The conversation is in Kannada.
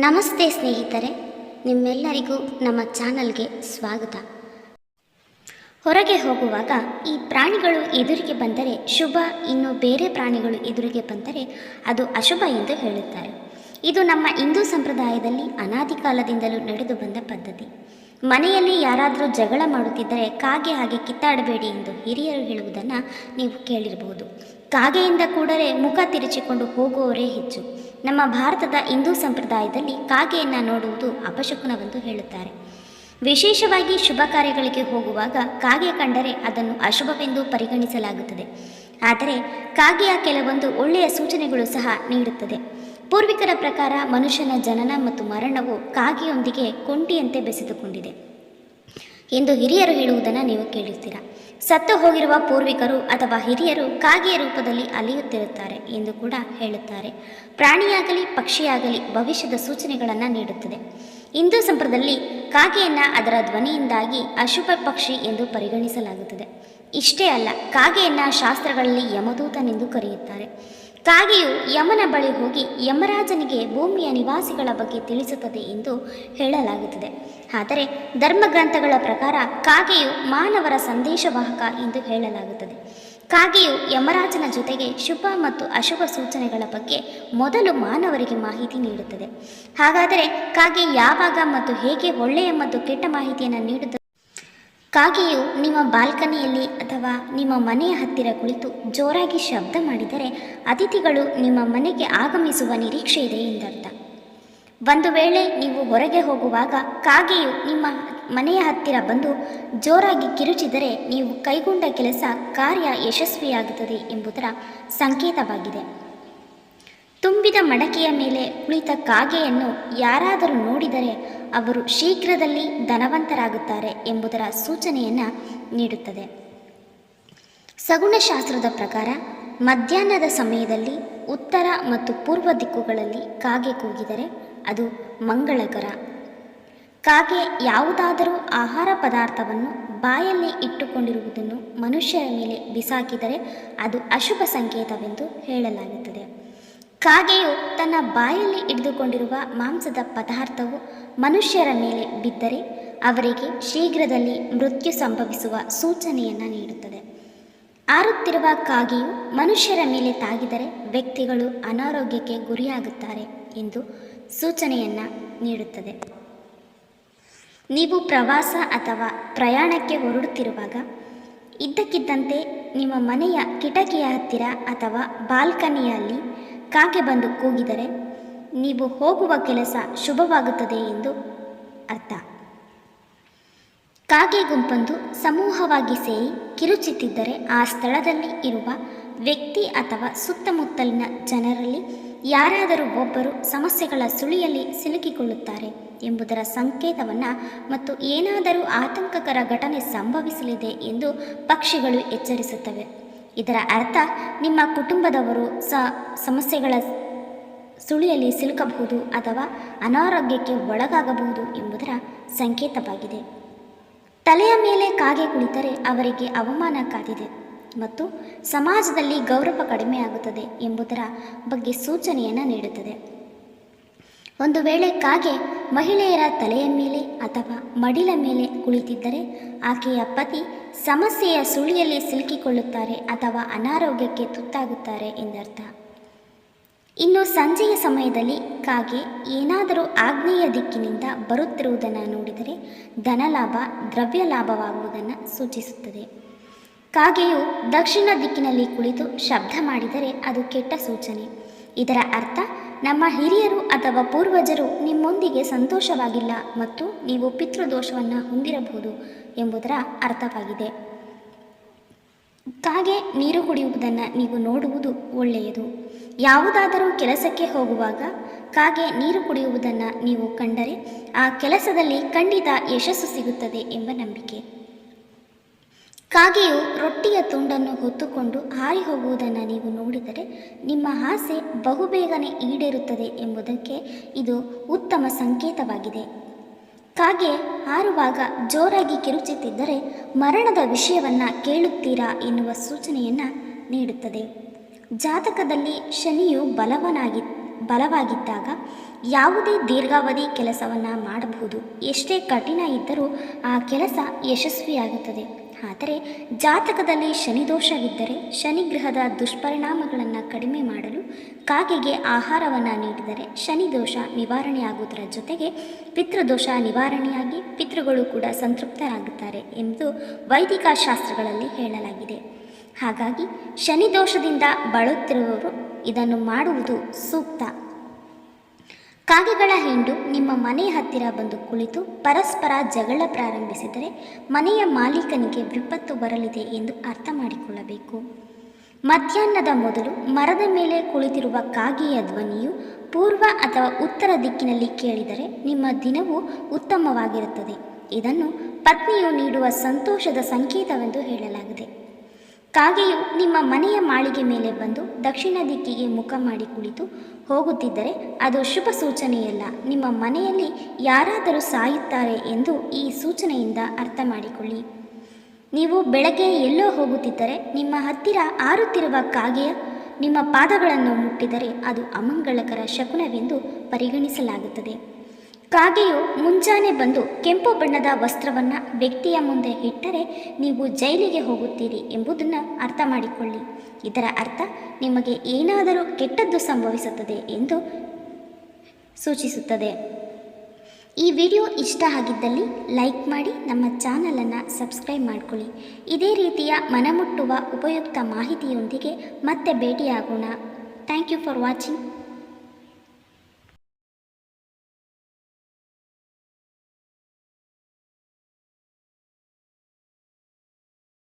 ನಮಸ್ತೆ ಸ್ನೇಹಿತರೆ, ನಿಮ್ಮೆಲ್ಲರಿಗೂ ನಮ್ಮ ಚಾನಲ್ಗೆ ಸ್ವಾಗತ. ಹೊರಗೆ ಹೋಗುವಾಗ ಈ ಪ್ರಾಣಿಗಳು ಎದುರಿಗೆ ಬಂದರೆ ಶುಭ, ಇನ್ನು ಬೇರೆ ಪ್ರಾಣಿಗಳು ಎದುರಿಗೆ ಬಂದರೆ ಅದು ಅಶುಭ ಎಂದು ಹೇಳುತ್ತಾರೆ. ಇದು ನಮ್ಮ ಹಿಂದೂ ಸಂಪ್ರದಾಯದಲ್ಲಿ ಅನಾದಿ ಕಾಲದಿಂದಲೂ ನಡೆದು ಬಂದ ಪದ್ಧತಿ. ಮನೆಯಲ್ಲಿ ಯಾರಾದರೂ ಜಗಳ ಮಾಡುತ್ತಿದ್ದರೆ ಕಾಗೆ ಹಾಗೆ ಕಿತ್ತಾಡಬೇಡಿ ಎಂದು ಹಿರಿಯರು ಹೇಳುವುದನ್ನು ನೀವು ಕೇಳಿರಬಹುದು. ಕಾಗೆಯಿಂದ ಕೂಡಲೇ ಮುಖ ತಿರುಚಿಕೊಂಡು ಹೋಗುವವರೇ ಹೆಚ್ಚು. ನಮ್ಮ ಭಾರತದ ಹಿಂದೂ ಸಂಪ್ರದಾಯದಲ್ಲಿ ಕಾಗೆಯನ್ನು ನೋಡುವುದು ಅಪಶಕುನವೆಂದು ಹೇಳುತ್ತಾರೆ. ವಿಶೇಷವಾಗಿ ಶುಭ ಕಾರ್ಯಗಳಿಗೆ ಹೋಗುವಾಗ ಕಾಗೆ ಕಂಡರೆ ಅದನ್ನು ಅಶುಭವೆಂದು ಪರಿಗಣಿಸಲಾಗುತ್ತದೆ. ಆದರೆ ಕಾಗೆಯ ಕೆಲವೊಂದು ಒಳ್ಳೆಯ ಸೂಚನೆಗಳು ಸಹ ನೀಡುತ್ತದೆ. ಪೂರ್ವಿಕರ ಪ್ರಕಾರ ಮನುಷ್ಯನ ಜನನ ಮತ್ತು ಮರಣವು ಕಾಗೆಯೊಂದಿಗೆ ಕೊಂಡಿಯಂತೆ ಬೆಸೆದುಕೊಂಡಿದೆ ಎಂದು ಹಿರಿಯರು ಹೇಳುವುದನ್ನು ನೀವು ಕೇಳಿರ್ತೀರ. ಸತ್ತು ಹೋಗಿರುವ ಪೂರ್ವಿಕರು ಅಥವಾ ಹಿರಿಯರು ಕಾಗೆಯ ರೂಪದಲ್ಲಿ ಅಲಿಯುತ್ತಿರುತ್ತಾರೆ ಎಂದು ಕೂಡ ಹೇಳುತ್ತಾರೆ. ಪ್ರಾಣಿಯಾಗಲಿ ಪಕ್ಷಿಯಾಗಲಿ ಭವಿಷ್ಯದ ಸೂಚನೆಗಳನ್ನು ನೀಡುತ್ತದೆ. ಹಿಂದೂ ಸಂಪ್ರದಾಯದಲ್ಲಿ ಕಾಗೆಯನ್ನು ಅದರ ಧ್ವನಿಯಿಂದಾಗಿ ಅಶುಭ ಪಕ್ಷಿ ಎಂದು ಪರಿಗಣಿಸಲಾಗುತ್ತದೆ. ಇಷ್ಟೇ ಅಲ್ಲ, ಕಾಗೆಯನ್ನು ಶಾಸ್ತ್ರಗಳಲ್ಲಿ ಯಮದೂತನೆಂದು ಕರೆಯುತ್ತಾರೆ. ಕಾಗೆಯು ಯಮನ ಬಳಿ ಹೋಗಿ ಯಮರಾಜನಿಗೆ ಭೂಮಿಯ ನಿವಾಸಿಗಳ ಬಗ್ಗೆ ತಿಳಿಸುತ್ತದೆ ಎಂದು ಹೇಳಲಾಗುತ್ತದೆ. ಆದರೆ ಧರ್ಮಗ್ರಂಥಗಳ ಪ್ರಕಾರ ಕಾಗೆಯು ಮಾನವರ ಸಂದೇಶವಾಹಕ ಎಂದು ಹೇಳಲಾಗುತ್ತದೆ. ಕಾಗೆಯು ಯಮರಾಜನ ಜೊತೆಗೆ ಶುಭ ಮತ್ತು ಅಶುಭ ಸೂಚನೆಗಳ ಬಗ್ಗೆ ಮೊದಲು ಮಾನವರಿಗೆ ಮಾಹಿತಿ ನೀಡುತ್ತದೆ. ಹಾಗಾದರೆ ಕಾಗೆ ಯಾವಾಗ ಮತ್ತು ಹೇಗೆ ಒಳ್ಳೆಯ ಮತ್ತು ಕೆಟ್ಟ ಮಾಹಿತಿಯನ್ನು ನೀಡುತ್ತದೆ? ಕಾಗೆಯು ನಿಮ್ಮ ಬಾಲ್ಕನಿಯಲ್ಲಿ ಅಥವಾ ನಿಮ್ಮ ಮನೆಯ ಹತ್ತಿರ ಕುಳಿತು ಜೋರಾಗಿ ಶಬ್ದ ಮಾಡಿದರೆ ಅತಿಥಿಗಳು ನಿಮ್ಮ ಮನೆಗೆ ಆಗಮಿಸುವ ನಿರೀಕ್ಷೆ ಇದೆ ಎಂದರ್ಥ. ಒಂದು ವೇಳೆ ನೀವು ಹೊರಗೆ ಹೋಗುವಾಗ ಕಾಗೆಯು ನಿಮ್ಮ ಮನೆಯ ಹತ್ತಿರ ಬಂದು ಜೋರಾಗಿ ಕಿರುಚಿದರೆ ನೀವು ಕೈಗೊಂಡ ಕಾರ್ಯ ಯಶಸ್ವಿಯಾಗುತ್ತದೆ ಎಂಬುದರ ಸಂಕೇತವಾಗಿದೆ. ತುಂಬಿದ ಮಡಕೆಯ ಮೇಲೆ ಕುಳಿತ ಕಾಗೆಯನ್ನು ಯಾರಾದರೂ ನೋಡಿದರೆ ಅವರು ಶೀಘ್ರದಲ್ಲಿ ಧನವಂತರಾಗುತ್ತಾರೆ ಎಂಬುದರ ಸೂಚನೆಯನ್ನು ನೀಡುತ್ತದೆ. ಸಗುಣಶಾಸ್ತ್ರದ ಪ್ರಕಾರ ಮಧ್ಯಾಹ್ನದ ಸಮಯದಲ್ಲಿ ಉತ್ತರ ಮತ್ತು ಪೂರ್ವ ದಿಕ್ಕುಗಳಲ್ಲಿ ಕಾಗೆ ಕೂಗಿದರೆ ಅದು ಮಂಗಳಕರ. ಕಾಗೆ ಯಾವುದಾದರೂ ಆಹಾರ ಪದಾರ್ಥವನ್ನು ಬಾಯಲ್ಲಿ ಇಟ್ಟುಕೊಂಡಿರುವುದನ್ನು ಮನುಷ್ಯರ ಮೇಲೆ ಬಿಸಾಕಿದರೆ ಅದು ಅಶುಭ ಸಂಕೇತವೆಂದು ಹೇಳಲಾಗುತ್ತದೆ. ಕಾಗೆಯು ತನ್ನ ಬಾಯಲ್ಲಿ ಹಿಡಿದುಕೊಂಡಿರುವ ಮಾಂಸದ ಪದಾರ್ಥವು ಮನುಷ್ಯರ ಮೇಲೆ ಬಿದ್ದರೆ ಅವರಿಗೆ ಶೀಘ್ರದಲ್ಲಿ ಮೃತ್ಯು ಸಂಭವಿಸುವ ಸೂಚನೆಯನ್ನು ನೀಡುತ್ತದೆ. ಹಾರುತ್ತಿರುವ ಕಾಗೆಯು ಮನುಷ್ಯರ ಮೇಲೆ ತಾಗಿದರೆ ವ್ಯಕ್ತಿಗಳು ಅನಾರೋಗ್ಯಕ್ಕೆ ಗುರಿಯಾಗುತ್ತಾರೆ ಎಂದು ಸೂಚನೆಯನ್ನು ನೀಡುತ್ತದೆ. ನೀವು ಪ್ರವಾಸ ಅಥವಾ ಪ್ರಯಾಣಕ್ಕೆ ಹೊರಡುತ್ತಿರುವಾಗ ಇದ್ದಕ್ಕಿದ್ದಂತೆ ನಿಮ್ಮ ಮನೆಯ ಕಿಟಕಿಯ ಹತ್ತಿರ ಅಥವಾ ಬಾಲ್ಕನಿಯಲ್ಲಿ ಕಾಗೆ ಬಂದು ಕೂಗಿದರೆ ನೀವು ಹೋಗುವ ಕೆಲಸ ಶುಭವಾಗುತ್ತದೆ ಎಂದು ಅರ್ಥ. ಕಾಗೆ ಗುಂಪೊಂದು ಸಮೂಹವಾಗಿ ಸೇರಿ ಕಿರುಚುತ್ತಿದ್ದರೆ ಆ ಸ್ಥಳದಲ್ಲಿ ಇರುವ ವ್ಯಕ್ತಿ ಅಥವಾ ಸುತ್ತಮುತ್ತಲಿನ ಜನರಲ್ಲಿ ಯಾರಾದರೂ ಒಬ್ಬರು ಸಮಸ್ಯೆಗಳ ಸುಳಿಯಲ್ಲಿ ಸಿಲುಕಿಕೊಳ್ಳುತ್ತಾರೆ ಎಂಬುದರ ಸಂಕೇತವನ್ನು ಮತ್ತು ಏನಾದರೂ ಆತಂಕಕರ ಘಟನೆ ಸಂಭವಿಸಲಿದೆ ಎಂದು ಪಕ್ಷಿಗಳು ಎಚ್ಚರಿಸುತ್ತವೆ. ಇದರ ಅರ್ಥ ನಿಮ್ಮ ಕುಟುಂಬದವರು ಸಮಸ್ಯೆಗಳ ಸುಳಿಯಲ್ಲಿ ಸಿಲುಕಬಹುದು ಅಥವಾ ಅನಾರೋಗ್ಯಕ್ಕೆ ಒಳಗಾಗಬಹುದು ಎಂಬುದರ ಸಂಕೇತವಾಗಿದೆ. ತಲೆಯ ಮೇಲೆ ಕಾಗೆ ಕುಳಿತರೆ ಅವರಿಗೆ ಅವಮಾನ ಕಾದಿದೆ ಮತ್ತು ಸಮಾಜದಲ್ಲಿ ಗೌರವ ಕಡಿಮೆಯಾಗುತ್ತದೆ ಎಂಬುದರ ಬಗ್ಗೆ ಸೂಚನೆಯನ್ನು ನೀಡುತ್ತದೆ. ಒಂದು ವೇಳೆ ಕಾಗೆ ಮಹಿಳೆಯರ ತಲೆಯ ಮೇಲೆ ಅಥವಾ ಮಡಿಲ ಮೇಲೆ ಕುಳಿತಿದ್ದರೆ ಆಕೆಯ ಪತಿ ಸಮಸ್ಯೆಯ ಸುಳಿಯಲ್ಲಿ ಸಿಲುಕಿಕೊಳ್ಳುತ್ತಾರೆ ಅಥವಾ ಅನಾರೋಗ್ಯಕ್ಕೆ ತುತ್ತಾಗುತ್ತಾರೆ ಎಂದರ್ಥ. ಇನ್ನು ಸಂಜೆಯ ಸಮಯದಲ್ಲಿ ಕಾಗೆ ಏನಾದರೂ ಆಗ್ನೇಯ ದಿಕ್ಕಿನಿಂದ ಬರುತ್ತಿರುವುದನ್ನು ನೋಡಿದರೆ ಧನಲಾಭ, ದ್ರವ್ಯ ಲಾಭವಾಗುವುದನ್ನು ಸೂಚಿಸುತ್ತದೆ. ಕಾಗೆಯು ದಕ್ಷಿಣ ದಿಕ್ಕಿನಲ್ಲಿ ಕುಳಿತು ಶಬ್ದ ಮಾಡಿದರೆ ಅದು ಕೆಟ್ಟ ಸೂಚನೆ. ಇದರ ಅರ್ಥ ನಮ್ಮ ಹಿರಿಯರು ಅಥವಾ ಪೂರ್ವಜರು ನಿಮ್ಮೊಂದಿಗೆ ಸಂತೋಷವಾಗಿಲ್ಲ ಮತ್ತು ನೀವು ಪಿತೃದೋಷವನ್ನು ಹೊಂದಿರಬಹುದು ಎಂಬುದರ ಅರ್ಥವಾಗಿದೆ. ಕಾಗೆ ನೀರು ಕುಡಿಯುವುದನ್ನು ನೀವು ನೋಡುವುದು ಒಳ್ಳೆಯದು. ಯಾವುದಾದರೂ ಕೆಲಸಕ್ಕೆ ಹೋಗುವಾಗ ಕಾಗೆ ನೀರು ಕುಡಿಯುವುದನ್ನು ನೀವು ಕಂಡರೆ ಆ ಕೆಲಸದಲ್ಲಿ ಖಂಡಿತ ಯಶಸ್ಸು ಸಿಗುತ್ತದೆ ಎಂಬ ನಂಬಿಕೆ. ಕಾಗೆಯು ರೊಟ್ಟಿಯ ತುಂಡನ್ನು ಹೊತ್ತುಕೊಂಡು ಹಾರಿ ಹೋಗುವುದನ್ನು ನೀವು ನೋಡಿದರೆ ನಿಮ್ಮ ಆಸೆ ಬಹುಬೇಗನೆ ಈಡೇರುತ್ತದೆ ಎಂಬುದಕ್ಕೆ ಇದು ಉತ್ತಮ ಸಂಕೇತವಾಗಿದೆ. ಕಾಗೆ ಹಾರುವಾಗ ಜೋರಾಗಿ ಕಿರುಚುತ್ತಿದ್ದರೆ ಮರಣದ ವಿಷಯವನ್ನು ಕೇಳುತ್ತೀರಾ ಎನ್ನುವ ಸೂಚನೆಯನ್ನು ನೀಡುತ್ತದೆ. ಜಾತಕದಲ್ಲಿ ಶನಿಯು ಬಲವಾಗಿದ್ದಾಗ ಯಾವುದೇ ದೀರ್ಘಾವಧಿ ಕೆಲಸವನ್ನು ಮಾಡಬಹುದು. ಎಷ್ಟೇ ಕಠಿಣ ಇದ್ದರೂ ಆ ಕೆಲಸ ಯಶಸ್ವಿಯಾಗುತ್ತದೆ. ಆದರೆ ಜಾತಕದಲ್ಲಿ ಶನಿದೋಷವಿದ್ದರೆ ಶನಿಗ್ರಹದ ದುಷ್ಪರಿಣಾಮಗಳನ್ನು ಕಡಿಮೆ ಮಾಡಲು ಕಾಗೆಗೆ ಆಹಾರವನ್ನು ನೀಡಿದರೆ ಶನಿದೋಷ ನಿವಾರಣೆಯಾಗುವುದರ ಜೊತೆಗೆ ಪಿತೃದೋಷ ನಿವಾರಣೆಯಾಗಿ ಪಿತೃಗಳು ಕೂಡ ಸಂತೃಪ್ತರಾಗುತ್ತಾರೆ ಎಂದು ವೈದಿಕ ಶಾಸ್ತ್ರಗಳಲ್ಲಿ ಹೇಳಲಾಗಿದೆ. ಹಾಗಾಗಿ ಶನಿದೋಷದಿಂದ ಬಳಲುತ್ತಿರುವವರು ಇದನ್ನು ಮಾಡುವುದು ಸೂಕ್ತ. ಕಾಗೆಗಳ ಹಿಂಡು ನಿಮ್ಮ ಮನೆಯ ಹತ್ತಿರ ಬಂದು ಕುಳಿತು ಪರಸ್ಪರ ಜಗಳ ಪ್ರಾರಂಭಿಸಿದರೆ ಮನೆಯ ಮಾಲೀಕನಿಗೆ ವಿಪತ್ತು ಬರಲಿದೆ ಎಂದು ಅರ್ಥ ಮಾಡಿಕೊಳ್ಳಬೇಕು. ಮಧ್ಯಾಹ್ನದ ಮೊದಲು ಮರದ ಮೇಲೆ ಕುಳಿತಿರುವ ಕಾಗೆಯ ಧ್ವನಿಯು ಪೂರ್ವ ಅಥವಾ ಉತ್ತರ ದಿಕ್ಕಿನಲ್ಲಿ ಕೇಳಿದರೆ ನಿಮ್ಮ ದಿನವು ಉತ್ತಮವಾಗಿರುತ್ತದೆ. ಇದನ್ನು ಪತ್ನಿಯು ನೀಡುವ ಸಂತೋಷದ ಸಂಕೇತವೆಂದು ಹೇಳಲಾಗಿದೆ. ಕಾಗೆಯು ನಿಮ್ಮ ಮನೆಯ ಮಾಳಿಗೆ ಮೇಲೆ ಬಂದು ದಕ್ಷಿಣ ದಿಕ್ಕಿಗೆ ಮುಖ ಮಾಡಿ ಕುಳಿತು ಹೋಗುತ್ತಿದ್ದರೆ ಅದು ಶುಭ ಸೂಚನೆಯಲ್ಲ. ನಿಮ್ಮ ಮನೆಯಲ್ಲಿ ಯಾರಾದರೂ ಸಾಯುತ್ತಾರೆ ಎಂದು ಈ ಸೂಚನೆಯಿಂದ ಅರ್ಥ ಮಾಡಿಕೊಳ್ಳಿ. ನೀವು ಬೆಳಗ್ಗೆ ಎಲ್ಲೋ ಹೋಗುತ್ತಿದ್ದರೆ ನಿಮ್ಮ ಹತ್ತಿರ ಹಾರುತ್ತಿರುವ ಕಾಗೆಯ ನಿಮ್ಮ ಪಾದಗಳನ್ನು ಮುಟ್ಟಿದರೆ ಅದು ಅಮಂಗಳಕರ ಶಕುನವೆಂದು ಪರಿಗಣಿಸಲಾಗುತ್ತದೆ. ಕಾಗೆಯು ಮುಂಜಾನೆ ಬಂದು ಕೆಂಪು ಬಣ್ಣದ ವಸ್ತ್ರವನ್ನು ವ್ಯಕ್ತಿಯ ಮುಂದೆ ಇಟ್ಟರೆ ನೀವು ಜೈಲಿಗೆ ಹೋಗುತ್ತೀರಿ ಎಂಬುದನ್ನು ಅರ್ಥ ಮಾಡಿಕೊಳ್ಳಿ. ಇದರ ಅರ್ಥ ನಿಮಗೆ ಏನಾದರೂ ಕೆಟ್ಟದ್ದು ಸಂಭವಿಸುತ್ತದೆ ಎಂದು ಸೂಚಿಸುತ್ತದೆ. ಈ ವಿಡಿಯೋ ಇಷ್ಟ ಆಗಿದ್ದಲ್ಲಿ ಲೈಕ್ ಮಾಡಿ, ನಮ್ಮ ಚಾನಲನ್ನು ಸಬ್ಸ್ಕ್ರೈಬ್ ಮಾಡಿಕೊಳ್ಳಿ. ಇದೇ ರೀತಿಯ ಮನಮುಟ್ಟುವ ಉಪಯುಕ್ತ ಮಾಹಿತಿಯೊಂದಿಗೆ ಮತ್ತೆ ಭೇಟಿಯಾಗೋಣ. Thank you for watching.